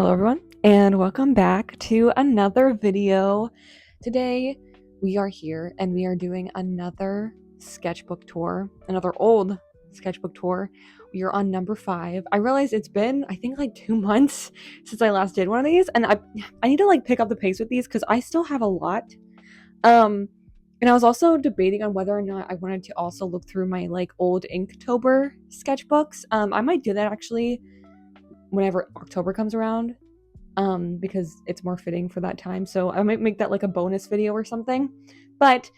Hello everyone, and welcome back to another video. Today we are here and we are doing another sketchbook tour, another old sketchbook tour. We are on number 5. I realized it's been, I think, like 2 months since I last did one of these, and I need to like pick up the pace with these because I still have a lot. And I was also debating on whether or not I wanted to also look through my like old Inktober sketchbooks. I might do that actually whenever October comes around, because it's more fitting for that time. So I might make that like a bonus video or something, but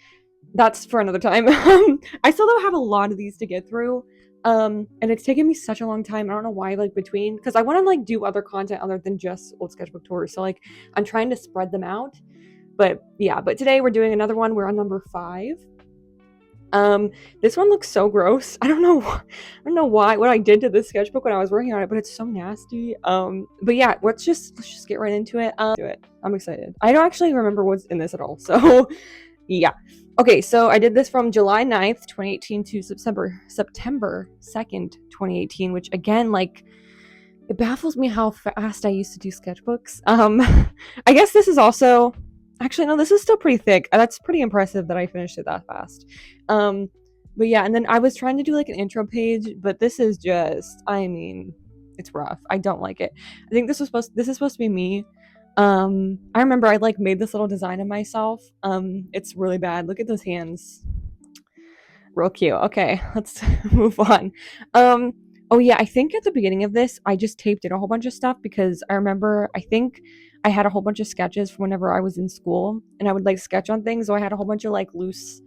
that's for another time. I still don't have a lot of these to get through, and it's taken me such a long time. I don't know why, like between, because I want to like do other content other than just old sketchbook tours, so like I'm trying to spread them out. But yeah, but today we're doing another one. We're on number 5. This one looks so gross. I don't know why, what I did to this sketchbook when I was working on it, but it's so nasty. But yeah, let's just get right into it. I'm excited. I don't actually remember what's in this at all, so yeah. Okay, so I did this from July 9th, 2018 to September 2nd, 2018, which again, like, it baffles me how fast I used to do sketchbooks. I guess this is also, actually, no, this is still pretty thick. That's pretty impressive that I finished it that fast. But yeah, and then I was trying to do like an intro page, but this is just, I mean, it's rough. I don't like it. I think this is supposed to be me. I remember I like made this little design of myself. It's really bad. Look at those hands. Real cute. Okay, let's move on. Oh yeah, I think at the beginning of this, I just taped in a whole bunch of stuff because I remember, I think I had a whole bunch of sketches from whenever I was in school, and I would like sketch on things, so I had a whole bunch of like loose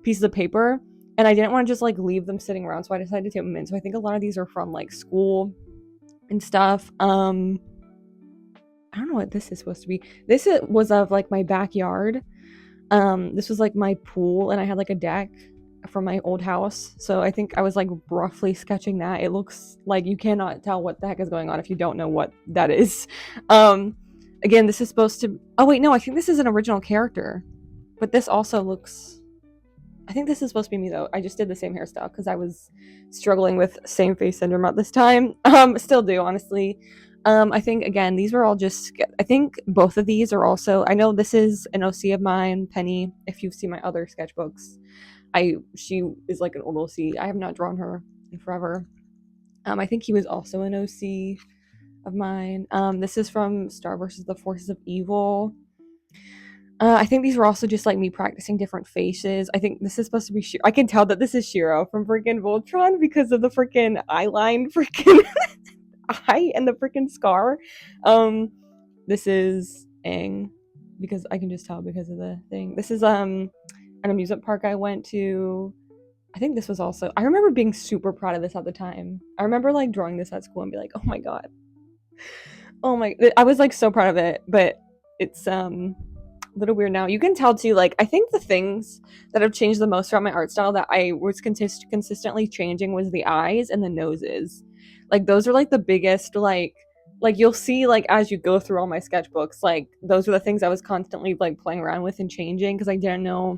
pieces of paper, and I didn't want to just like leave them sitting around, so I decided to tape them in. So I think a lot of these are from like school and stuff. I don't know what this is supposed to be. This was of like my backyard. This was like my pool, and I had like a deck from my old house, so I think I was like roughly sketching that. It looks like you cannot tell what the heck is going on if you don't know what that is. Again, this is supposed to, oh wait, no, I think this is an original character, but this also looks, I think this is supposed to be me though. I just did the same hairstyle because I was struggling with same face syndrome at this time. Still do, honestly. I think again, these were all just, I think both of these are also, I know this is an OC of mine, Penny, if you've seen my other sketchbooks. She is like an old OC. I have not drawn her in forever. I think he was also an OC of mine. This is from Star vs. the Forces of Evil. I think these were also just like me practicing different faces. I think this is supposed to be I can tell that this is Shiro from freaking Voltron because of the freaking eyeline freaking eye and the freaking scar. This is Aang because I can just tell because of the thing. This is an amusement park I went to. I think this was also, I remember being super proud of this at the time. I remember like drawing this at school and be like, oh my god. Oh my, I was like so proud of it, but it's a little weird now. You can tell too, like, I think the things that have changed the most throughout my art style that I was consistently changing was the eyes and the noses. Like those are like the biggest, like you'll see like as you go through all my sketchbooks, like those are the things I was constantly like playing around with and changing because I didn't know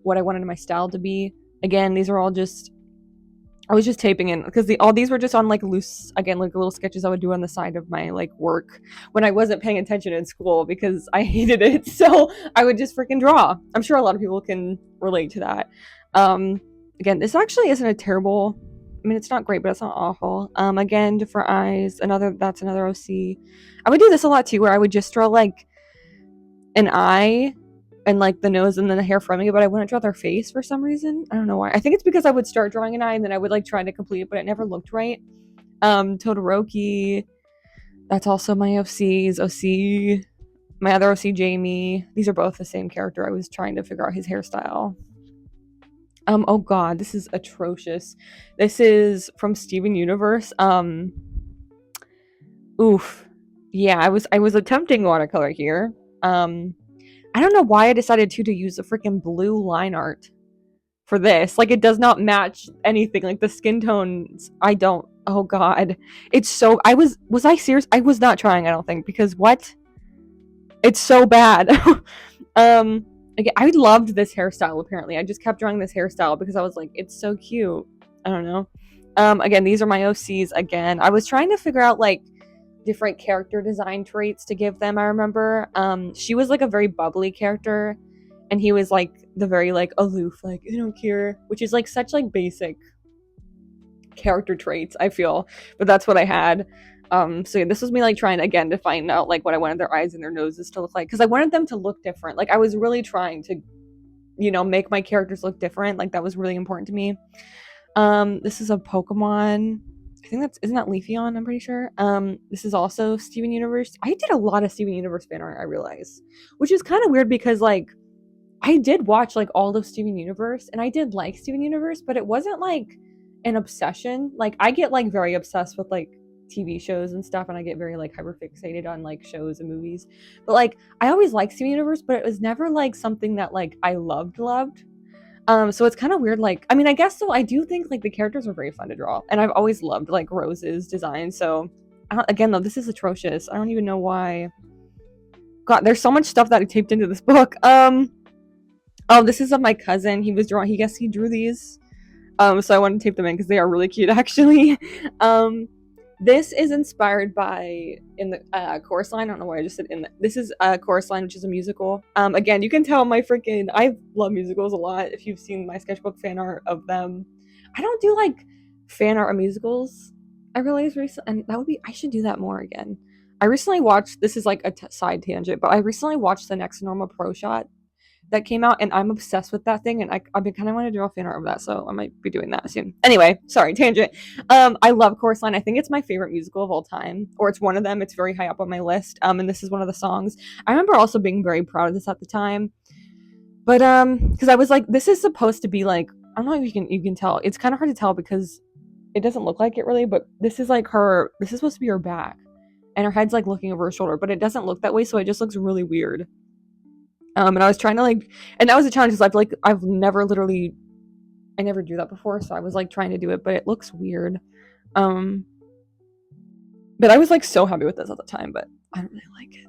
what I wanted my style to be. Again, these are all just, I was just taping in because all these were just on like loose, again, like little sketches I would do on the side of my like work when I wasn't paying attention in school because I hated it. So I would just freaking draw. I'm sure a lot of people can relate to that. Again, this actually isn't a terrible, I mean, it's not great, but it's not awful. Again, different eyes, that's another OC. I would do this a lot too, where I would just draw like an eye and like the nose and then the hair from it, but I wouldn't draw their face for some reason. I don't know why. I think it's because I would start drawing an eye and then I would like try to complete it, but it never looked right. Todoroki, that's also my OC's OC. My other OC, Jamie. These are both the same character. I was trying to figure out his hairstyle. Oh god, this is atrocious. This is from Steven Universe. Oof. Yeah, I was attempting watercolor here. I don't know why I decided to use the freaking blue line art for this. Like, it does not match anything. Like, the skin tones, I don't, oh god. It's so, was I serious? I was not trying, I don't think, because what? It's so bad. Again, I loved this hairstyle, apparently. I just kept drawing this hairstyle because I was like, it's so cute. I don't know. Again, these are my OCs again. I was trying to figure out, like, different character design traits to give them. I remember she was like a very bubbly character, and he was like the very like aloof, like I don't care, which is like such like basic character traits, I feel, but that's what I had. So yeah, this was me like trying again to find out like what I wanted their eyes and their noses to look like, because I wanted them to look different. Like I was really trying to, you know, make my characters look different. Like that was really important to me. This is a Pokemon. I think that's, isn't that Leafeon? I'm pretty sure. This is also Steven Universe. I did a lot of Steven Universe fan art, I realize, which is kind of weird because like I did watch like all of Steven Universe and I did like Steven Universe, but it wasn't like an obsession. Like I get like very obsessed with like TV shows and stuff, and I get very like hyper fixated on like shows and movies. But like I always liked Steven Universe, but it was never like something that like I loved. So it's kind of weird. Like, I mean, I guess so. I do think like the characters are very fun to draw, and I've always loved like Rose's design. So again, though, this is atrocious. I don't even know why. God, there's so much stuff that I taped into this book. Oh, this is of my cousin. He was drawing. He guess he drew these. So I wanted to tape them in because they are really cute, actually. This is inspired by in the chorus line. I don't know why I just said in the, this is chorus line, which is a musical. Again, you can tell my freaking, I love musicals a lot. If you've seen my sketchbook fan art of them, I don't do like fan art of musicals. I realized recently, and that would be, I should do that more again. I recently watched, this is like a side tangent, but I recently watched the Next Normal Pro Shot that came out, and I'm obsessed with that thing, and I've been kind of wanting to draw fan art of that, so I might be doing that soon. Anyway, sorry, tangent. I love Chorus Line. I think it's my favorite musical of all time, or it's one of them. It's very high up on my list. And this is one of the songs. I remember also being very proud of this at the time, but because I was like, this is supposed to be like, I don't know if you can tell. It's kind of hard to tell because it doesn't look like it really, but this is like her. This is supposed to be her back, and her head's like looking over her shoulder, but it doesn't look that way, so it just looks really weird. And I was trying to like, and that was a challenge because I've never literally, I never do that before, so I was like trying to do it, but it looks weird. But I was like so happy with this at the time, but I don't really like it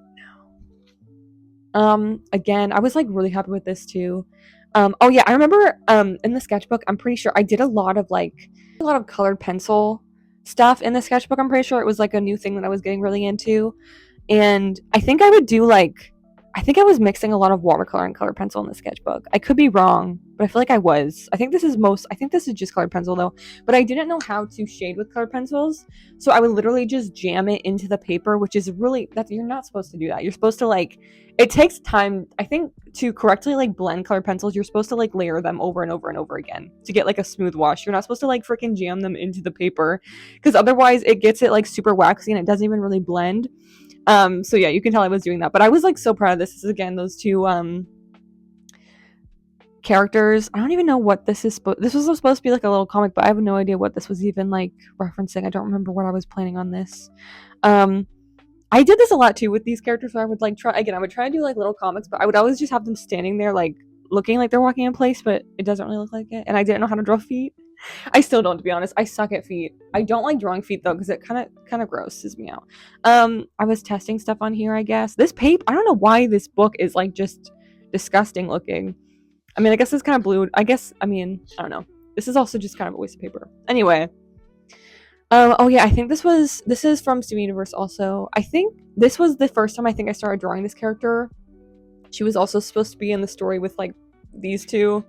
now. Again, I was like really happy with this too. Oh yeah, I remember in the sketchbook, I'm pretty sure I did a lot of colored pencil stuff in the sketchbook. I'm pretty sure it was like a new thing that I was getting really into, and I think I would do like, I think I was mixing a lot of watercolor and colored pencil in the sketchbook. I could be wrong, but I feel like I was. I think this is just colored pencil though, but I didn't know how to shade with colored pencils. So I would literally just jam it into the paper, which is really, you're not supposed to do that. You're supposed to like, it takes time, I think, to correctly like blend colored pencils. You're supposed to like layer them over and over and over again to get like a smooth wash. You're not supposed to like freaking jam them into the paper, because otherwise it gets it like super waxy and it doesn't even really blend. So yeah, you can tell I was doing that, but I was like so proud of this. This is again those two characters. I don't even know what this is. This was supposed to be like a little comic, but I have no idea what this was even like referencing. I don't remember what I was planning on this. I did this a lot too with these characters, where I would like I would try to do like little comics, but I would always just have them standing there like looking like they're walking in place, but it doesn't really look like it. And I didn't know how to draw feet. I still don't, to be honest. I suck at feet. I don't like drawing feet though, because it kind of grosses me out. I was testing stuff on here, I guess. This paper, I don't know why this book is like just disgusting looking. I mean, I guess it's kind of blue. I don't know. This is also just kind of a waste of paper. Anyway. Oh yeah, I think this is from Steven Universe also. I think this was the first time I think I started drawing this character. She was also supposed to be in the story with like these two,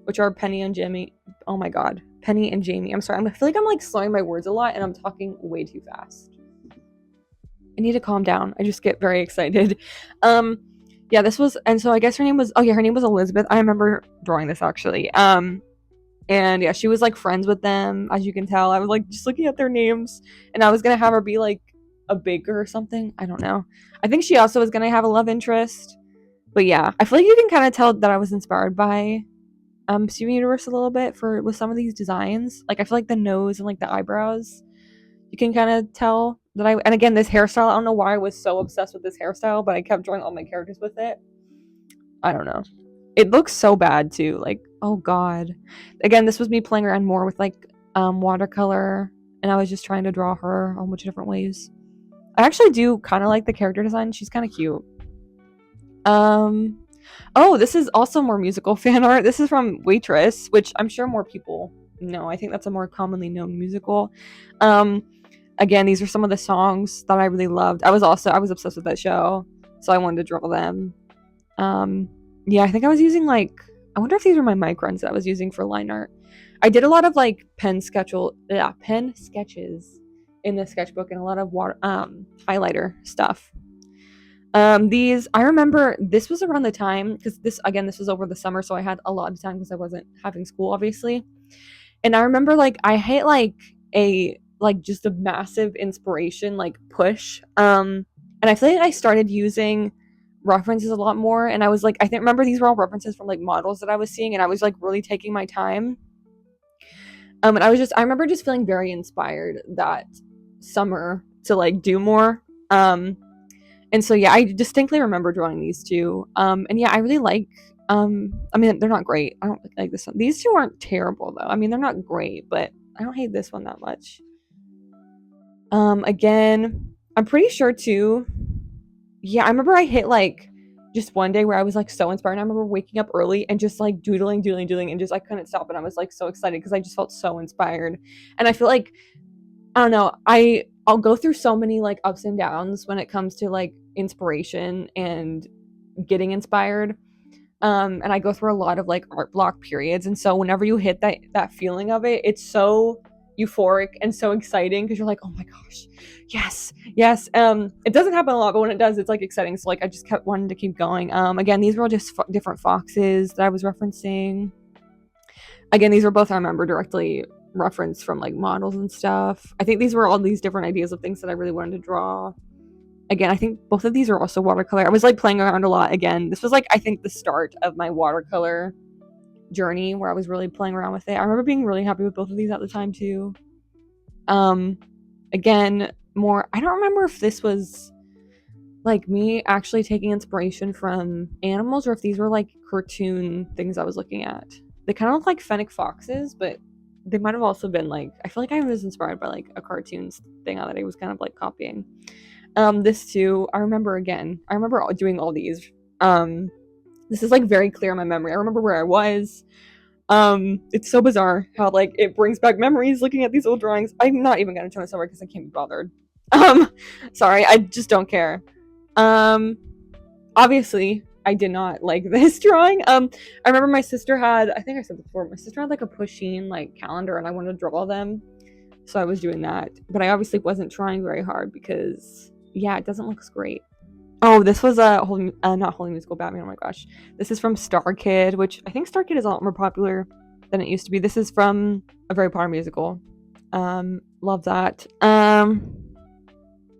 which are Penny and Jamie. Oh my god. Penny and Jamie. I'm sorry. I feel like I'm like slowing my words a lot and I'm talking way too fast. I need to calm down. I just get very excited. Yeah, this was, and so I guess her name was Elizabeth. I remember drawing this actually. And yeah, she was like friends with them, as you can tell. I was like just looking at their names, and I was gonna have her be like a baker or something. I don't know. I think she also was gonna have a love interest. But yeah, I feel like you can kind of tell that I was inspired by Steven Universe a little bit with some of these designs. Like I feel like the nose and like the eyebrows, you can kind of tell that and again, this hairstyle, I don't know why I was so obsessed with this hairstyle, but I kept drawing all my characters with it. I don't know. It looks so bad too. Like, oh god. Again, this was me playing around more with like watercolor, and I was just trying to draw her a bunch of different ways. I actually do kind of like the character design. She's kind of cute. Oh, this is also more musical fan art. This is from Waitress, which I'm sure more people know. I think that's a more commonly known musical. And Again, these are some of the songs that I really loved. I was obsessed with that show, so I wanted to draw them. Yeah, I think I was using like, I wonder if these were my microns that I was using for line art. I did a lot of like pen sketches in the sketchbook and a lot of highlighter stuff. These, I remember this was around the time, because this was over the summer, so I had a lot of time because I wasn't having school, obviously. And I remember like I hit like just a massive inspiration like push. And I feel like I started using references a lot more, and I was like, remember these were all references from like models that I was seeing, and I was like really taking my time. And I remember just feeling very inspired that summer to like do more. And so yeah, I distinctly remember drawing these two. And yeah, I really like I mean, they're not great. I don't like this one. These two aren't terrible though. I mean, they're not great, but I don't hate this one that much. Again, I'm pretty sure too. Yeah, I remember I hit like just one day where I was like so inspired. I remember waking up early and just like doodling, and just I couldn't stop, and I was like so excited because I just felt so inspired. And I feel like, I don't know, I'll go through so many like ups and downs when it comes to like inspiration and getting inspired. And I go through a lot of like art block periods, and so whenever you hit that feeling of it, it's so euphoric and so exciting because you're like, oh my gosh, yes. It doesn't happen a lot, but when it does, it's like exciting. So like I just kept wanting to keep going. Again, these were all just different foxes that I was referencing. Again, these were both, I remember, directly referenced from like models and stuff. I think these were all these different ideas of things that I really wanted to draw. Again, I think both of these are also watercolor. I was like playing around a lot. Again, this was like, I think, the start of my watercolor journey where I was really playing around with it. I remember being really happy with both of these at the time too. Again, more, I don't remember if this was like me actually taking inspiration from animals or if these were like cartoon things I was looking at. They kind of look like fennec foxes, but they might have also been like, I feel like I was inspired by like a cartoon thing that I was kind of like copying. This too, I remember doing all these. This is like very clear in my memory. I remember where I was. It's so bizarre how like it brings back memories looking at these old drawings. I'm not even gonna turn this over because I can't be bothered. Sorry, I just don't care. Obviously I did not like this drawing. I remember my sister had, I think I said before, my sister had like a pusheen like calendar, and I wanted to draw them, so I was doing that. But I obviously wasn't trying very hard because yeah, it doesn't look great. Oh, this was not Holy Musical Batman. Oh my gosh, this is from Star Kid, which I think Star Kid is a lot more popular than it used to be. This is from A Very Potter Musical. Love that.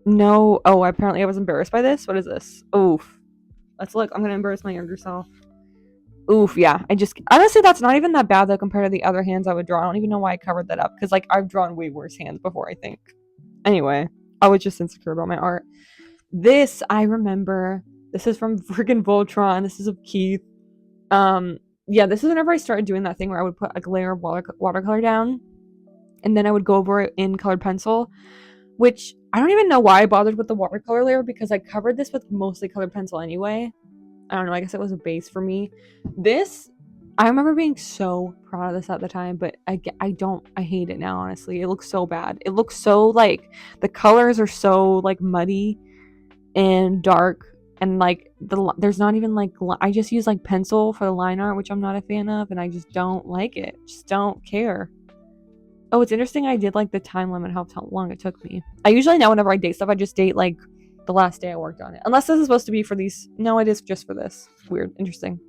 No. Oh, apparently I was embarrassed by this. What is this? Oof. Let's look. I'm gonna embarrass my younger self. Oof. Yeah. Honestly, that's not even that bad though compared to the other hands I would draw. I don't even know why I covered that up because like I've drawn way worse hands before, I think. Anyway, I was just insecure about my art. This, I remember, this is from freaking Voltron. This is of Keith. Yeah, this is whenever I started doing that thing where I would put a layer of watercolor down, and then I would go over it in colored pencil, which I don't even know why I bothered with the watercolor layer because I covered this with mostly colored pencil anyway. I don't know, I guess it was a base for me. This, I remember being so proud of this at the time, but I hate it now, honestly. It looks so bad. It looks so, like, the colors are so, like, muddy and dark, and, like, there's not even, like, I just use, like, pencil for the line art, which I'm not a fan of, and I just don't like it. Just don't care. Oh, it's interesting I did, like, the time limit, how long it took me. I usually know whenever I date stuff, I just date, like, the last day I worked on it. Unless this is supposed to be for these. No, it is just for this. Weird. Interesting.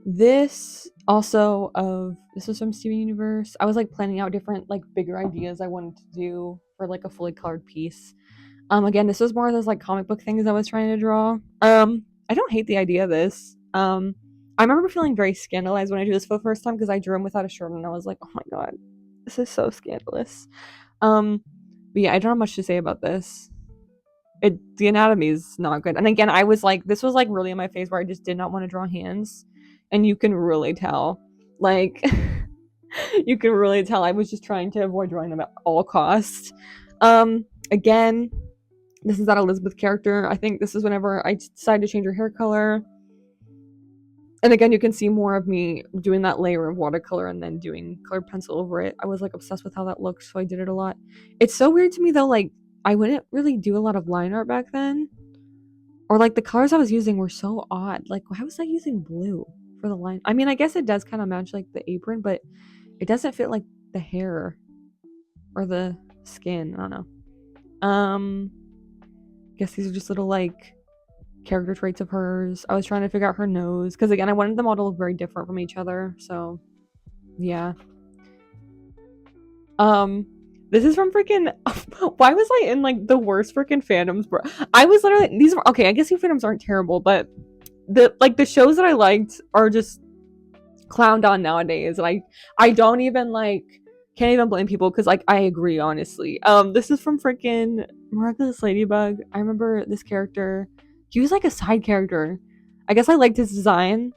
This was from Steven Universe. I was like planning out different like bigger ideas I wanted to do for like a fully colored piece. Again, this was more of those like comic book things I was trying to draw. I don't hate the idea of this. I remember feeling very scandalized when I drew this for the first time because I drew him without a shirt, and I was like, oh my god, this is so scandalous. But yeah, I don't have much to say about this. The anatomy is not good. And again, I was like, this was like really in my face where I just did not want to draw hands. And you can really tell. Like, you can really tell I was just trying to avoid drawing them at all costs. Again, this is that Elizabeth character. I think this is whenever I decided to change her hair color. And again, you can see more of me doing that layer of watercolor and then doing colored pencil over it. I was like obsessed with how that looked, so I did it a lot. It's so weird to me though, like I wouldn't really do a lot of line art back then. Or like the colors I was using were so odd. Like why was I using blue for the line? I mean, I guess it does kind of match like the apron, but it doesn't fit like the hair or the skin. I don't know. Guess these are just little like character traits of hers. I was trying to figure out her nose because again, I wanted them all to look very different from each other. So yeah. This is from freaking. Why was I in like the worst freaking fandoms, bro? I was literally these were okay. I guess these fandoms aren't terrible, but the shows that I liked are just clowned on nowadays, and I don't even like can't even blame people because like I agree honestly. This is from freaking Miraculous Ladybug. I remember this character. He was like a side character. I guess I liked his design.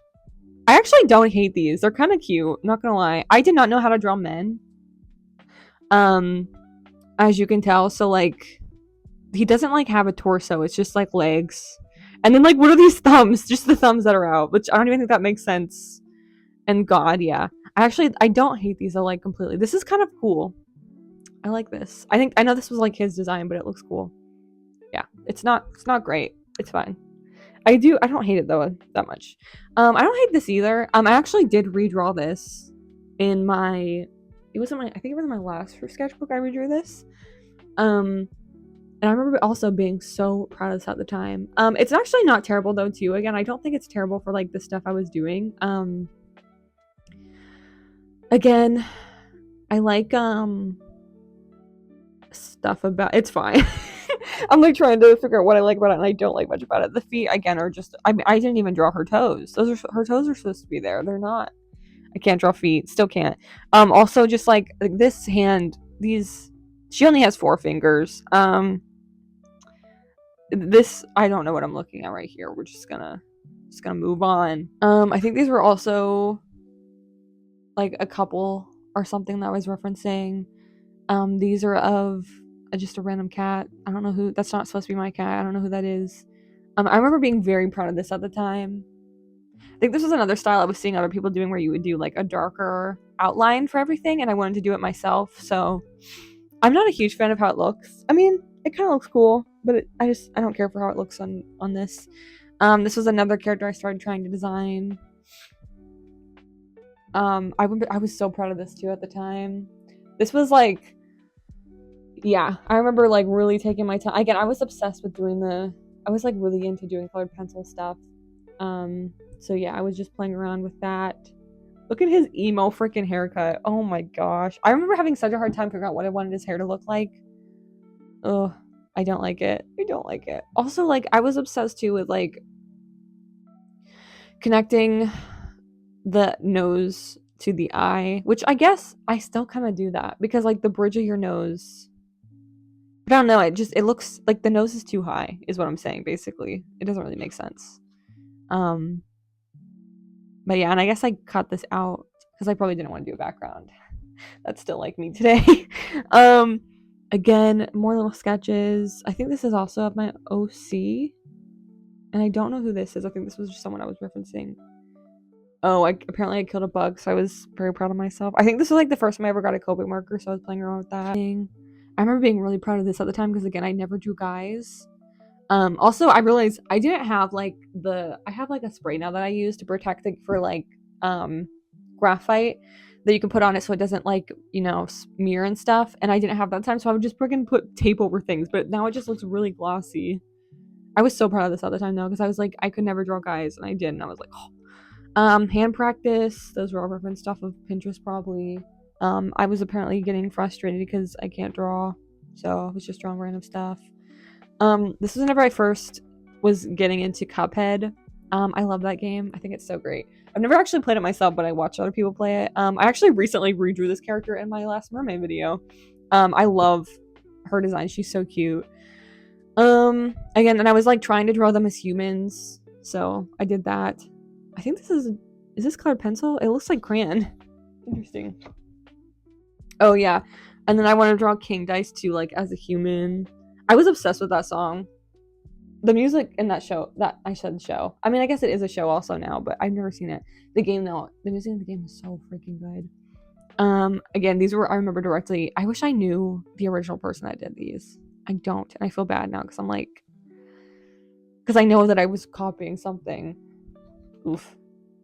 I actually don't hate these. They're kind of cute. Not gonna lie. I did not know how to draw men. As you can tell, so like he doesn't like have a torso. It's just like legs. And then like what are these thumbs? Just the thumbs that are out, which I don't even think that makes sense. And God, yeah. I don't hate these. I like completely. This is kind of cool. I like this. I know this was like his design, but it looks cool. Yeah, it's not great. It's fine. I don't hate it though that much. I don't hate this either. I actually did redraw this in my I think it was my last sketchbook I redrew this. And I remember also being so proud of this at the time. It's actually not terrible though too. Again, I don't think it's terrible for like the stuff I was doing. Again, I like stuff about it's fine. I'm like trying to figure out what I like about it and I don't like much about it. The feet again are just I didn't even draw her toes. Her toes are supposed to be there. They're not. I can't draw feet. Still can't. Also just like this hand, she only has 4 fingers. This I don't know what I'm looking at right here. We're just gonna move on. I think these were also like a couple or something that I was referencing. These are of just a random cat. I don't know who. That's not supposed to be my cat. I don't know who that is. I remember being very proud of this at the time. I think this was another style I was seeing other people doing where you would do like a darker outline for everything, and I wanted to do it myself. So I'm not a huge fan of how it looks. I mean, it kind of looks cool, but I don't care for how it looks on this. This was another character I started trying to design. I was so proud of this too at the time. This was like, yeah, I remember like really taking my time. Again, I was obsessed with I was like really into doing colored pencil stuff. So yeah, I was just playing around with that. Look at his emo freaking haircut. Oh my gosh. I remember having such a hard time figuring out what I wanted his hair to look like. Ugh, I don't like it. I don't like it. Also, like, I was obsessed too with like connecting the nose to the eye, which I guess I still kind of do that because like the bridge of your nose, I don't know, it looks like the nose is too high is what I'm saying basically. It doesn't really make sense. But yeah, and I guess I cut this out because I probably didn't want to do a background. That's still like me today. Again, more little sketches. I think this is also of my OC. And I don't know who this is. I think this was just someone I was referencing. Oh, apparently I killed a bug, so I was very proud of myself. I think this was like the first time I ever got a Copic marker, so I was playing around with that. I remember being really proud of this at the time because again, I never drew guys. Also, I realized I didn't have like I have like a spray now that I use to protect it for like graphite that you can put on it so it doesn't like, you know, smear and stuff. And I didn't have that time, so I would just freaking put tape over things. But now it just looks really glossy. I was so proud of this all the time though, because I was like, I could never draw guys, and I did, and I was like, oh. Hand practice. Those were all referenced off of Pinterest probably. I was apparently getting frustrated because I can't draw, so I was just drawing random stuff. This was whenever I first was getting into Cuphead. I love that game. I think it's so great. I've never actually played it myself, but I watch other people play it. I actually recently redrew this character in my last mermaid video. I love her design. She's so cute. Again, and I was like trying to draw them as humans, so I did that. I think is this colored pencil? It looks like crayon. Interesting. Oh yeah, and then I want to draw King Dice too, like as a human. I was obsessed with that song. the music in that show, that I said show. I mean, I guess it is a show also now, but I've never seen it. The game though, the music in the game is so freaking good. Again, these were, I remember directly. I wish I knew the original person that did these. I don't, and I feel bad now because I'm like, because I know that I was copying something. Oof.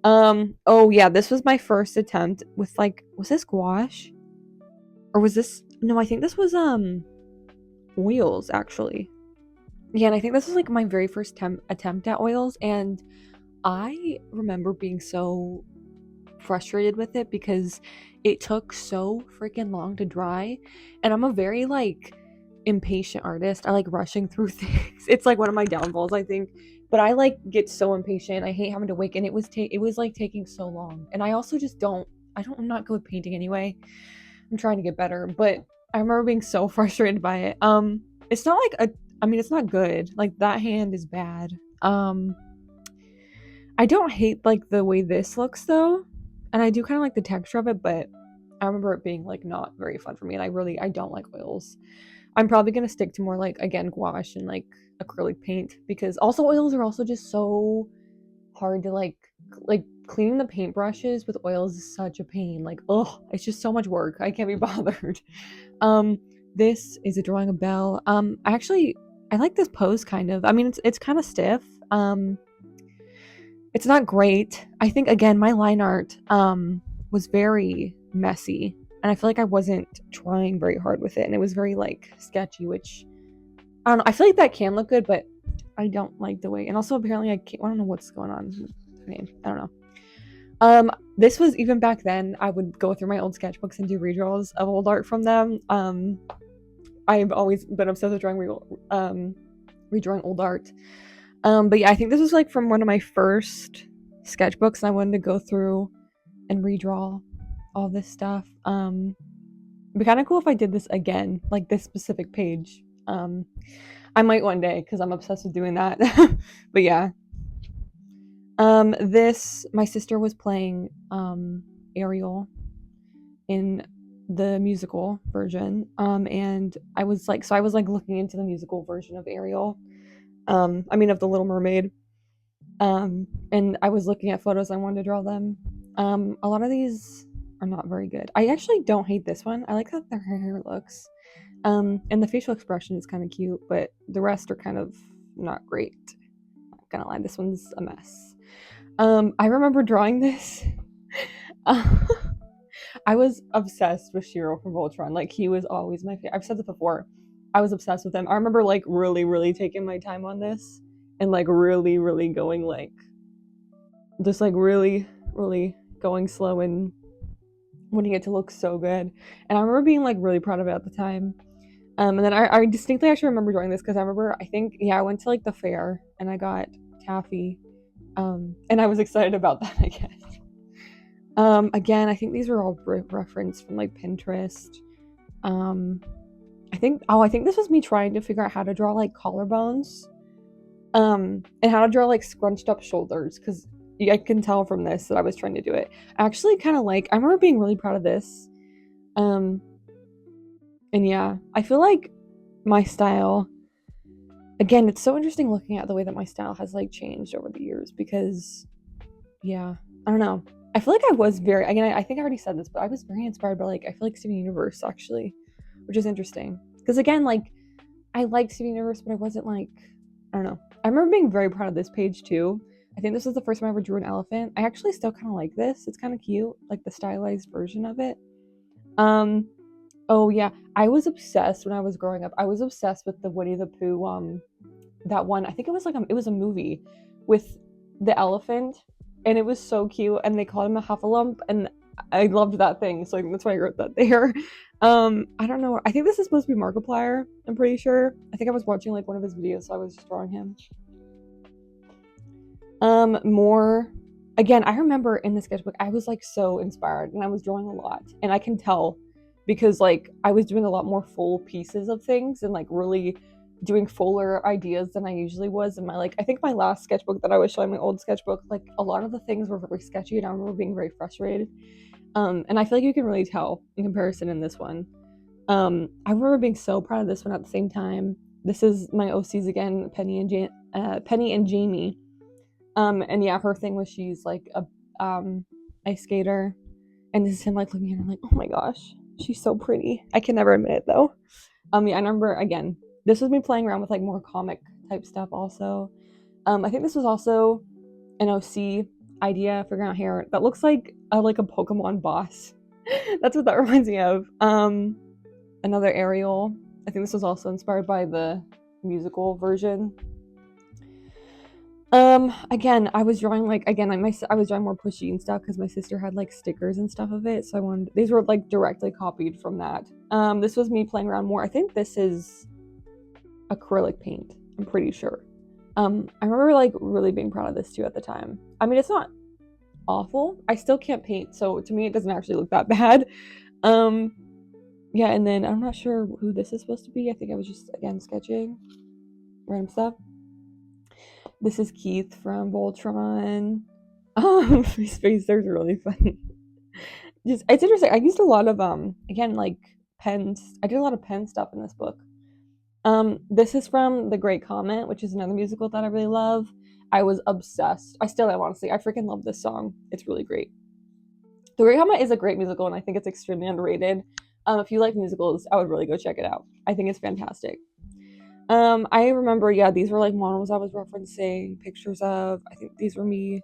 Oh yeah, this was my first attempt with like, was this gouache? Or was this, no, I think this was, oils actually. Yeah, and I think this was like my very first attempt at oils, and I remember being so frustrated with it because it took so freaking long to dry, and I'm a very like impatient artist. I like rushing through things. It's like one of my downfalls, I think. But I like get so impatient. I hate having to wait, and it was like taking so long. And I also just I'm not good with painting anyway. I'm trying to get better, but I remember being so frustrated by it. It's not like it's not good. Like that hand is bad. I don't hate like the way this looks though, and I do kind of like the texture of it, but I remember it being like not very fun for me, and I don't like oils. I'm probably gonna stick to more like, again, gouache and like acrylic paint, because also oils are also just so hard to like cleaning the paintbrushes with oils is such a pain. Like, oh, it's just so much work. I can't be bothered. This is a drawing a bell. I like this pose kind of. I mean, it's kind of stiff. It's not great. I think again, my line art was very messy, and I feel like I wasn't trying very hard with it, and it was very like sketchy, which I don't know. I feel like that can look good, but I don't like the way. And also apparently I don't know what's going on. I mean, I don't know. This was even back then. I would go through my old sketchbooks and do redraws of old art from them. I've always been obsessed with redrawing old art. But yeah, I think this was like from one of my first sketchbooks, and I wanted to go through and redraw all this stuff. It'd be kind of cool if I did this again, like this specific page. I might one day because I'm obsessed with doing that. But yeah. My sister was playing Ariel in the musical version. And I was like looking into the musical version of Ariel. Of the Little Mermaid. And I was looking at photos. I wanted to draw them. A lot of these are not very good. I actually don't hate this one. I like how her hair looks. And the facial expression is kind of cute, but the rest are kind of not great. Not gonna lie, this one's a mess. I remember drawing this. I was obsessed with Shiro from Voltron. Like, he was always my favorite. I've said this before. I was obsessed with him. I remember like really, really taking my time on this, and like really, really going like just like really, really going slow and wanting it to look so good. And I remember being like really proud of it at the time. And then I distinctly actually remember drawing this because I remember, I went to like the fair and I got taffy. And I was excited about that, I guess. Again, I think these are all referenced from like Pinterest. I think this was me trying to figure out how to draw like collarbones. And how to draw like scrunched up shoulders, because I can tell from this that I was trying to do it. I actually kind of like, I remember being really proud of this. And yeah, I feel like my style, again, it's so interesting looking at the way that my style has like changed over the years, because yeah, I don't know. I feel like I was very, again, I think I already said this, but I was very inspired by like, I feel like Steven Universe actually, which is interesting. Because again, like, I liked Steven Universe, but I wasn't like, I don't know. I remember being very proud of this page too. I think this was the first time I ever drew an elephant. I actually still kind of like this. It's kind of cute, like the stylized version of it. Oh yeah, I was obsessed when I was growing up. I was obsessed with the Winnie the Pooh, that one. I think it was like it was a movie with the elephant, and it was so cute. And they called him a Huffalump, and I loved that thing. So that's why I wrote that there. I don't know. I think this is supposed to be Markiplier. I'm pretty sure. I think I was watching like one of his videos, so I was just drawing him. More. Again, I remember in the sketchbook, I was like so inspired, and I was drawing a lot, and I can tell because like I was doing a lot more full pieces of things and like really doing fuller ideas than I usually was in my, like, I think my last sketchbook that I was showing, my old sketchbook, like a lot of the things were very sketchy, and I remember being very frustrated. And I feel like you can really tell in comparison in this one. I remember being so proud of this one at the same time. This is my OCs again, Penny Penny and Jamie. And yeah, her thing was she's like a ice skater, and this is him like looking at her like, oh my gosh, she's so pretty. I can never admit it though. Yeah, I remember again. This was me playing around with like more comic type stuff also. I think this was also an OC idea, figuring out hair that looks like a Pokemon boss. That's what that reminds me of. Another Ariel. I think this was also inspired by the musical version. Again, I was drawing I was drawing more pushy and stuff because my sister had like stickers and stuff of it, so I wanted these were like directly copied from that. This was me playing around more. I think this is acrylic paint. I'm pretty sure. I remember like really being proud of this too at the time. I mean, it's not awful. I still can't paint, so to me it doesn't actually look that bad. Yeah, and then I'm not sure who this is supposed to be. I think I was just again sketching random stuff. This is Keith from Voltron. His face there's really funny. Just it's interesting. I used a lot of again like pens. I did a lot of pen stuff in this book. This is from The Great Comet, which is another musical that I really love. I was obsessed. I still am, honestly. I freaking love this song. It's really great. The Great Comet is a great musical, and I think it's extremely underrated. If you like musicals, I would really go check it out. I think it's fantastic. I remember, yeah, these were like models I was referencing pictures of. I think these were me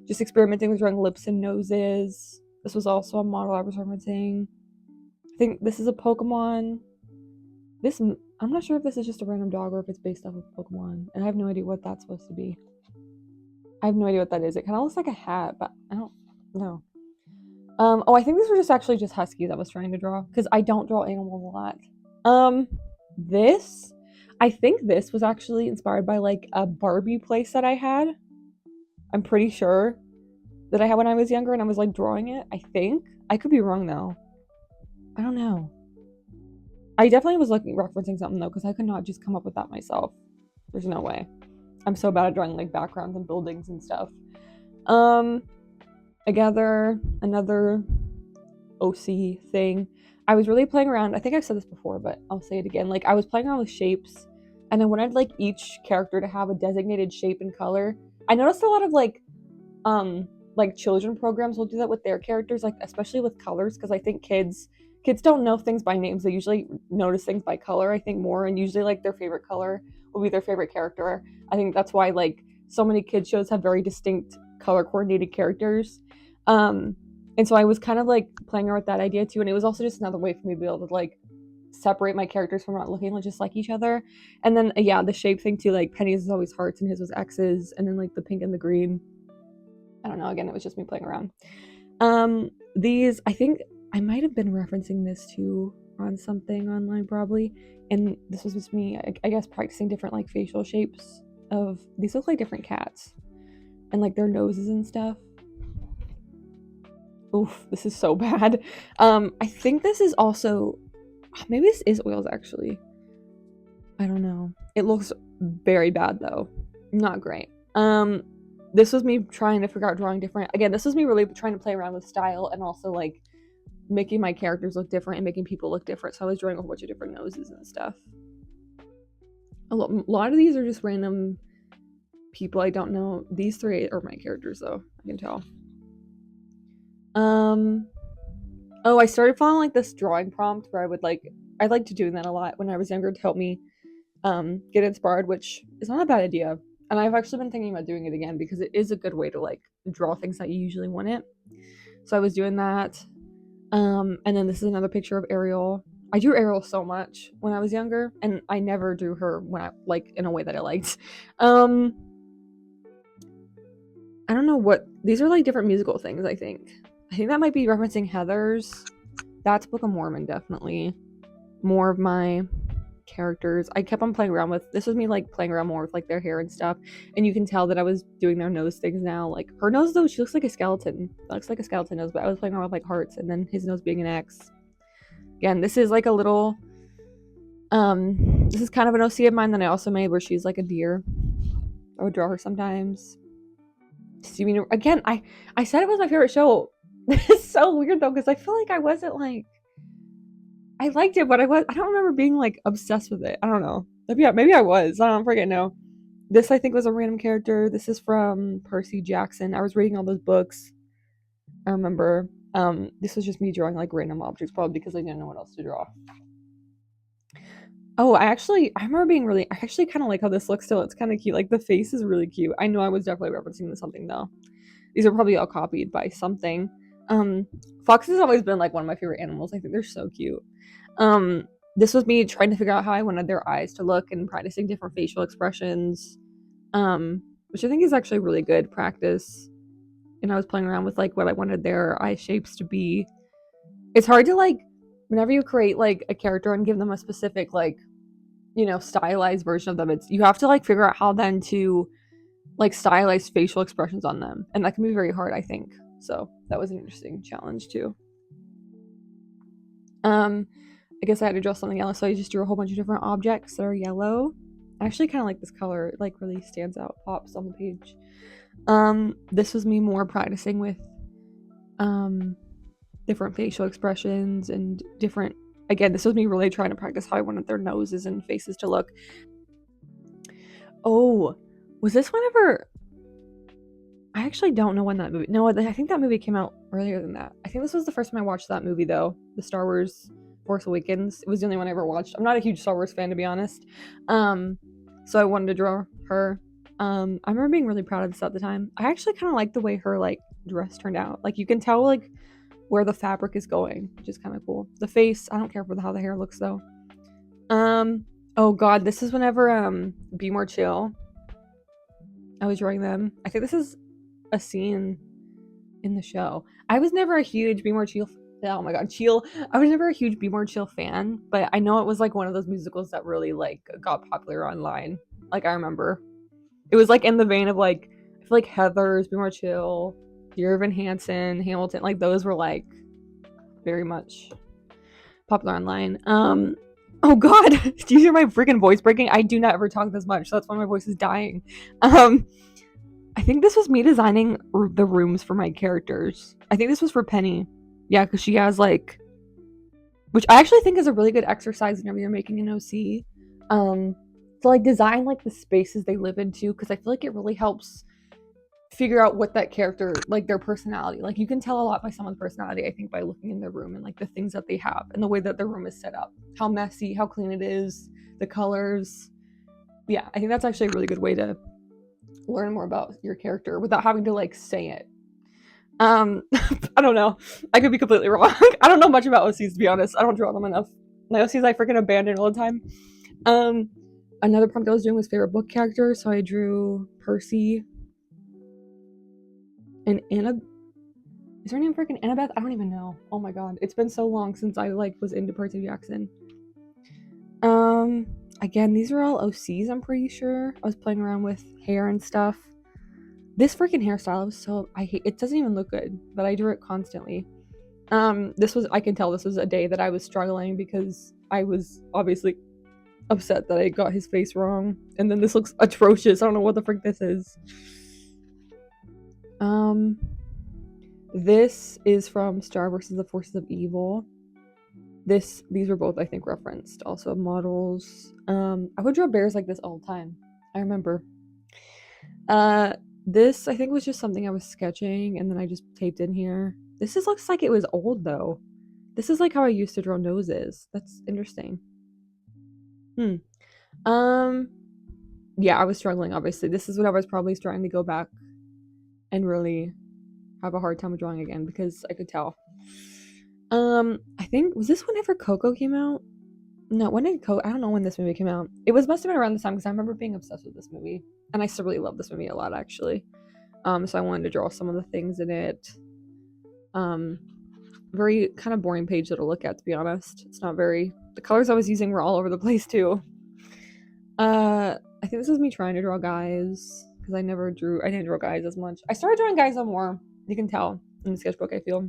just experimenting with drawing lips and noses. This was also a model I was referencing. I think this is a Pokemon. I'm not sure if this is just a random dog or if it's based off of Pokemon, and I have no idea what that's supposed to be. I have no idea what that is. It kind of looks like a hat, but I don't know. Oh, I think these were actually just huskies I was trying to draw because I don't draw animals a lot. I think this was actually inspired by like a Barbie playset I had. I'm pretty sure that I had when I was younger and I was like drawing it. I think. I could be wrong though. I don't know. I definitely was referencing something though because I could not just come up with that myself. There's no way. I'm so bad at drawing like backgrounds and buildings and stuff. Another OC thing. I was really playing around. I think I've said this before, but I'll say it again. Like I was playing around with shapes, and I wanted like each character to have a designated shape and color. I noticed a lot of like children programs will do that with their characters, like especially with colors, because I think kids don't know things by names. They usually notice things by color, I think, more, and usually like their favorite color will be their favorite character. I think that's why like so many kids shows have very distinct color coordinated characters. And so I was kind of like playing around with that idea too, and it was also just another way for me to be able to like separate my characters from not looking just like each other. And then yeah, the shape thing too, like Penny's is always hearts and his was X's, and then like the pink and the green. I don't know, again, it was just me playing around. These, I think I might have been referencing this too on something online probably, and this was just me, I guess, practicing different like facial shapes of these. Look like different cats and like their noses and stuff. Oof, this is so bad. I think this is also, maybe this is oils actually. I don't know. It looks very bad though. Not great. This was me trying to figure out drawing different. Again, this was me really trying to play around with style and also like making my characters look different and making people look different. So I was drawing a whole bunch of different noses and stuff. A lot of these are just random people I don't know. These three are my characters though, I can tell. Oh, I started following like this drawing prompt where I liked to doing that a lot when I was younger to help me get inspired, which is not a bad idea. And I've actually been thinking about doing it again because it is a good way to like draw things that you usually wouldn't. So I was doing that. And then this is another picture of Ariel. I drew Ariel so much when I was younger, and I never drew her when I like in a way that I liked. I don't know what these are, like different musical things. I think that might be referencing Heather's. That's Book of Mormon, definitely. More of my characters. I kept on playing around with, this was me like playing around more with like their hair and stuff, and you can tell that I was doing their nose things now. Like her nose though, she looks like a skeleton. That looks like a skeleton nose, but I was playing around with like hearts, and then his nose being an X. Again, this is like a little this is kind of an OC of mine that I also made where she's like a deer. I would draw her sometimes. Steven, again, I said it was my favorite show. It's so weird though, because I feel like I wasn't like, I liked it, but I don't remember being like obsessed with it. I don't know. Maybe I was. I don't freaking know. This I think was a random character. This is from Percy Jackson. I was reading all those books. I remember. This was just me drawing like random objects, probably because I didn't know what else to draw. Oh, I remember being really, I actually kind of like how this looks still. It's kind of cute. Like the face is really cute. I know I was definitely referencing to something though. These are probably all copied by something. Foxes has always been like one of my favorite animals. I think they're so cute. This was me trying to figure out how I wanted their eyes to look and practicing different facial expressions. Which I think is actually really good practice. And I was playing around with like what I wanted their eye shapes to be. It's hard to like, whenever you create like a character and give them a specific like, you know, stylized version of them, it's you have to like figure out how then to like stylize facial expressions on them, and that can be very hard, I think. So that was an interesting challenge too. I guess I had to draw something else, so I just drew a whole bunch of different objects that are yellow. I actually kind of like this color. It like really stands out, pops on the page. This was me more practicing with different facial expressions and different, again, this was me really trying to practice how I wanted their noses and faces to look. Oh, was this whenever, I actually don't know when that movie, no, I think that movie came out earlier than that. I think this was the first time I watched that movie though, the Star Wars Force Awakens. It was the only one I ever watched. I'm not a huge Star Wars fan, to be honest. So I wanted to draw her. I remember being really proud of this at the time. I actually kind of like the way her like dress turned out. Like you can tell like where the fabric is going, which is kind of cool. The face, I don't care for how the hair looks though. Oh god, this is whenever Be More Chill, I was drawing them. I think this is a scene in the show. I was never a huge Be More Chill, oh my god, Chill. I was never a huge Be More Chill fan, but I know it was like one of those musicals that really like got popular online. Like I remember it was like in the vein of like, I feel like Heather's, Be More Chill, Dear Evan Hansen, Hamilton, like those were like very much popular online. Oh god, do you hear my freaking voice breaking? I do not ever talk this much, so that's why my voice is dying. I think this was me designing the rooms for my characters. I think this was for Penny. Yeah, because she has like, which I actually think is a really good exercise whenever you're making an OC. To like design like the spaces they live into, because I feel like it really helps figure out what that character, like their personality, like you can tell a lot by someone's personality, I think, by looking in their room and like the things that they have and the way that their room is set up, how messy, how clean it is, the colors. Yeah, I think that's actually a really good way to learn more about your character without having to like say it. I don't know, I could be completely wrong. I don't know much about OCs, to be honest. I don't draw them enough. My OCs I freaking abandon all the time. Another prompt I was doing was favorite book character, so I drew Percy and Anna. Is her name freaking Annabeth? I don't even know. Oh my god, it's been so long since I like was into Percy Jackson. Again, these are all OCs, I'm pretty sure. I was playing around with hair and stuff. This freaking hairstyle was so, I hate it. Doesn't even look good, but I drew it constantly. This was, I can tell this was a day that I was struggling because I was obviously upset that I got his face wrong. And then this looks atrocious. I don't know what the frick this is. This is from Star versus the Forces of Evil. These were both, I think, referenced. Also models. I would draw bears like this all the time. I remember. This I think was just something I was sketching and then I just taped in here. This looks like it was old though. This is like how I used to draw noses. That's interesting. Yeah, I was struggling, obviously. This is when I was probably starting to go back and really have a hard time drawing again because I could tell. I think, was this whenever Coco came out? No, when did I don't know when this movie came out. It must have been around this time because I remember being obsessed with this movie. And I still really love this movie a lot, actually. So I wanted to draw some of the things in it. Very kind of boring page to look at, to be honest. It's not very, the colors I was using were all over the place too. I think this was me trying to draw guys because I didn't draw guys as much. I started drawing guys more, you can tell in the sketchbook, I feel.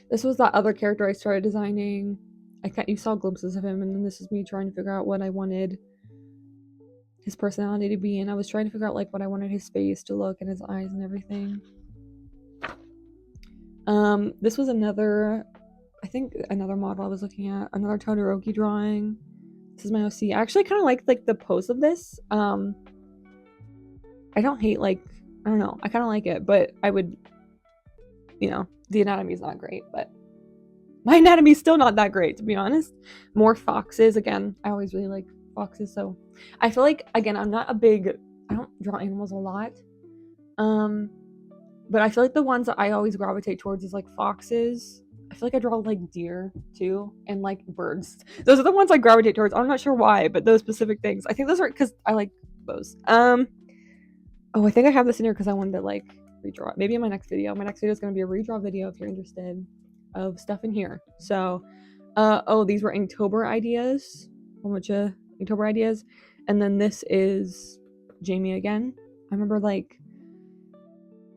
This was that other character I started designing. You saw glimpses of him, and then this is me trying to figure out what I wanted his personality to be, and I was trying to figure out like what I wanted his face to look and his eyes and everything. This was another model I was looking at, another Todoroki drawing. This is my OC. I actually kind of like the pose of this. I don't hate, like, I don't know, I kind of like it, but I would, you know, the anatomy is not great, but my anatomy is still not that great, to be honest. More foxes. Again, I always really like foxes, so I feel like, again, I don't draw animals a lot. But I feel like the ones that I always gravitate towards is like foxes. I feel like I draw like deer too, and like birds. Those are the ones I gravitate towards. I'm not sure why, but those specific things. I think those are because I like those. Oh, I think I have this in here because I wanted to like redraw it. Maybe in my next video. My next video is going to be a redraw video if you're interested of stuff in here. So, oh, these were Inktober ideas. A whole bunch of Inktober ideas. And then this is Jamie again. I remember like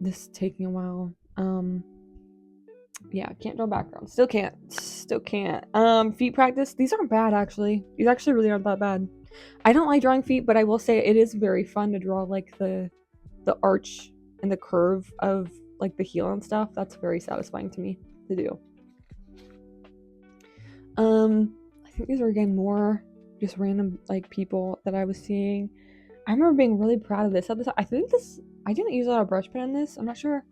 this taking a while. Yeah, can't draw background. Still can't. Feet practice. These aren't bad actually. These actually really aren't that bad. I don't like drawing feet, but I will say it is very fun to draw like the arch and the curve of like the heel and stuff. That's very satisfying to me to do. I think these are again more just random like people that I was seeing. I remember being really proud of this. I think I didn't use a lot of brush pen in this. I'm not sure.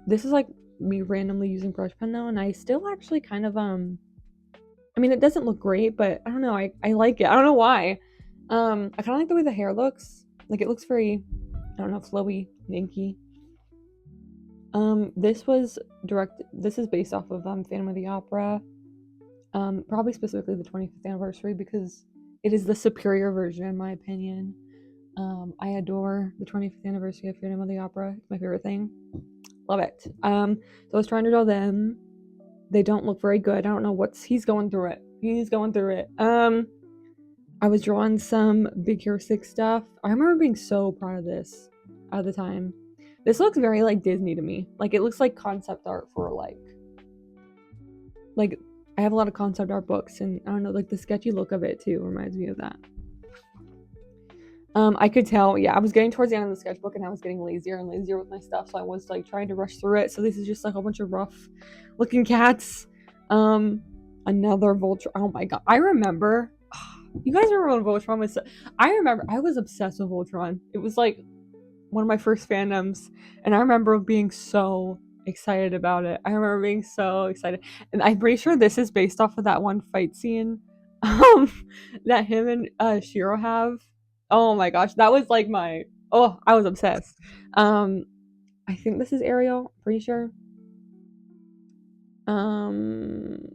This is like me randomly using brush pen though, and I still actually kind of I mean, it doesn't look great, but I don't know, I like it. I don't know why. I kind of like the way the hair looks. Like, it looks very, I don't know, flowy, inky. This is based off of Phantom of the Opera. Probably specifically the 25th anniversary because it is the superior version in my opinion. I adore the 25th anniversary of Phantom of the Opera. It's my favorite thing. Love it. So I was trying to draw them. They don't look very good. I don't know he's going through it. I was drawing some Big Hero 6 stuff. I remember being so proud of this at the time. This looks very like Disney to me. Like, it looks like concept art for like I have a lot of concept art books, and I don't know, like the sketchy look of it too reminds me of that. I could tell, yeah, I was getting towards the end of the sketchbook and I was getting lazier and lazier with my stuff, so I was like trying to rush through it. So this is just like a bunch of rough looking cats. Another Voltron. Oh my god, I remember. You guys remember when Voltron was? I remember I was obsessed with Voltron. It was like one of my first fandoms, and I remember being so excited about it. I remember being so excited, and I'm pretty sure this is based off of that one fight scene, that him and Shiro have. Oh my gosh, that was like I was obsessed. I think this is Ariel, pretty sure. I'm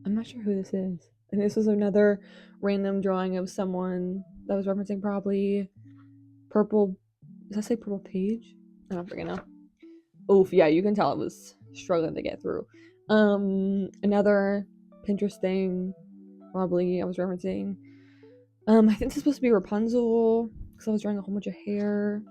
not sure who this is. And this was another random drawing of someone that was referencing probably Purple. Does that say Purple Page? I don't freaking know. Oof, yeah, you can tell it was struggling to get through. Another Pinterest thing, probably I was referencing. I think this is supposed to be Rapunzel because I was drawing a whole bunch of hair.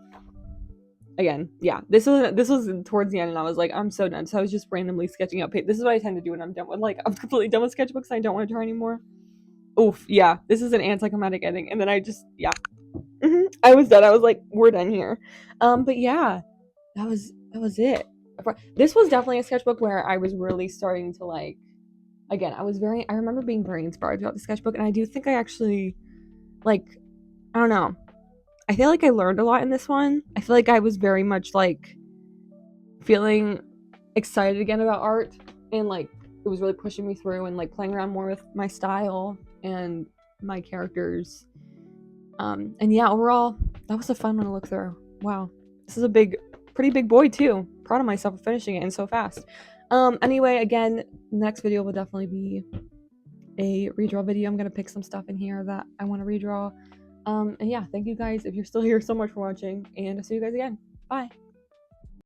Again, yeah, this was towards the end, and I was like, I'm so done. So I was just randomly sketching out. This is what I tend to do when I'm done with, like, I'm completely done with sketchbooks. I don't want to draw anymore. Oof, yeah, this is an anticlimactic ending, and then I just, yeah, I was done. I was like, we're done here. But yeah, that was it. This was definitely a sketchbook where I was really starting to like. Again, I remember being very inspired about the sketchbook, and I do think I actually, like, I don't know. I feel like I learned a lot in this one. I feel like I was very much like feeling excited again about art, and like it was really pushing me through and like playing around more with my style and my characters. And yeah, overall, that was a fun one to look through. Wow. This is a pretty big boy too. Proud of myself for finishing it and so fast. Anyway, again, next video will definitely be a redraw video. I'm gonna pick some stuff in here that I want to redraw. And yeah, thank you guys if you're still here so much for watching, and I'll see you guys again. Bye.